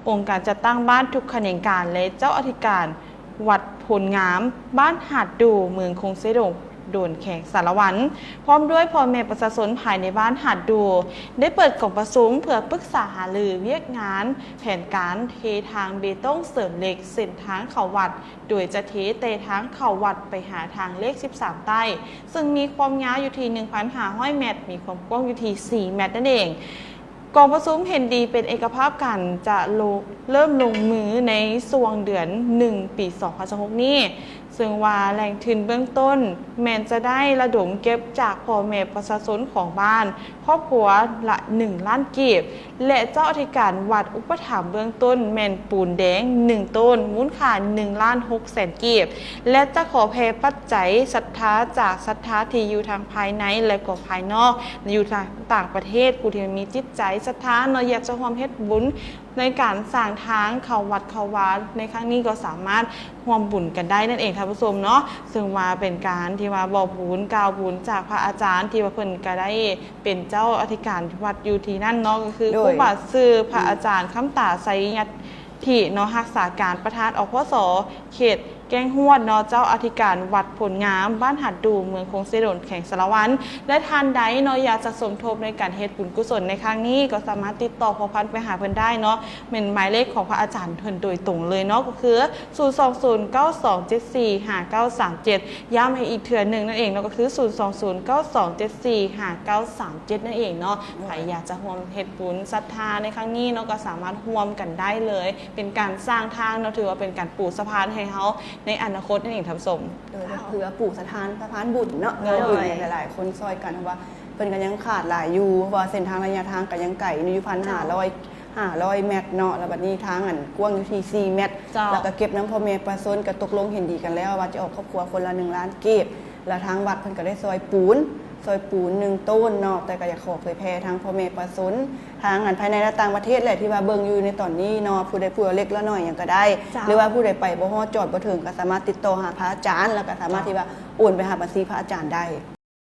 องค์การจัดตั้งบ้านทุกแขนงการและเจ้าอธิการวัดพลงามบ้านหาดดูเมืองคงเซโดงโดนแขกสารวันพร้อมด้วยพ่อแม่ประชาชนภายในบ้านหาดดูได้เปิดกล่องประชุมเพื่อปรึกษาหารือเวียกงานแผนการเททางเบตงเสริมเหล็กเส้นทางเขาวัดโดยจะเททางเขาวัดไปหาทางเลข13ใต้ซึ่งมีความยาวอยู่ที่ 1,500 เมตรมีความกว้างอยู่ที่4 เมตรนั่นเองกองประชุมเห็นดีเป็นเอกภาพกันจะเริ่มลงมือในส่วงเดือน1 ปี2016นี้ซึ่งว่าแหล่งทุนเบื้องต้นแมนจะได้ระดมเก็บจากพ่อแม่ประชาชนของบ้านครอบครัวละ1 ล้านกีบและเจ้าอธิการวัดอุปถัมภ์เบื้องต้นแมนปูนแดง1 ต้นมูลค่า1,600,000 กีบและจะขอแผ่ปัจจัยศรัทธาจากศรัทธาที่อยู่ทางภายในและก็ภายนอกอยู่ทางต่างประเทศผู้ที่มีจิตใจศรัทธาเนาะอยากจะร่วมเฮ็ดบุญในการสร้างทางเข้าวัดเข้าวาในครั้งนี้ก็สามารถร่วมบุญกันได้นั่นเองท่านผู้ชมเนาะซึ่งว่าเป็นการที่ว่าบอกบุญกล่าวบุญจากพระอาจารย์ที่ว่าเพิ่นก็ได้เป็นเจ้าอธิการวัดอยู่ที่นั่นเนาะก็คือครูบาซื่อพระอาจารย์คำตาไสยัตที่เนาะรักษาการประธานอพส.เขตแก้งหวดเนาะเจ้าอธิการวัดผลงามบ้านหัดดูเมืองคงเซโดนแข่งสารวันและทานใดเนาะอยากจะสมทบในการเฮ็ดบุญกุศลในครั้งนี้ก็สามารถติดต่อพอพันไปหาเพิ่นได้เนาะเป็นหมายเลขของพระอาจารย์เพิ่นโดยตรงเลยเนาะก็คือ02092745937ย้ำให้อีกเทื่อนึงนั่นเองเนาะก็คือ02092745937นั่นเองเนาะใครอยากจะร่วมเฮ็ดบุญศรัทธาในครั้งนี้เนาะก็สามารถร่วมกันได้เลยเป็นการสร้างทางเนาะถือว่าเป็นการปูสะพานให้เฮาในอนาคตนั่นเองท่านผู้ชมโดยเพื่อปู่สถานสะพานบุญเนาะเงินบุญหลายๆคนซอยกันเพราะว่าเป็นกันยังขาดหลายอยู่ว่าเส้นทางระยะทางกันยังไก่อยู่1,500 เมตรเนาะแล้วบัดนี้ทางกว้างอยู่ที่4 เมตรแล้วก็เก็บน้ำพ่อแม่ประชาชนก็ตกลงเห็นดีกันแล้วว่าจะออกครอบครัวคนละ1 ล้านกีบแล้วทางวัดเพิ่นก็ได้ซอยปูน1 ต้นเนาะแต่ก็อยากขอเผยแพร่ทางพ่อแม่ประชาชนทางภายในและต่างประเทศแหละที่ว่าเบิ่งอยู่ในตอนนี้เนาะผู้ใดผู้เล็กละน้อยอย่างก็ได้หรือว่าผู้ใดไปบ่ฮอดจอดบ่ถึงก็สามารถติดต่อหาพระอาจารย์แล้วก็สามารถที่ว่าโอนไปหาบัญชีพระอาจารย์ได้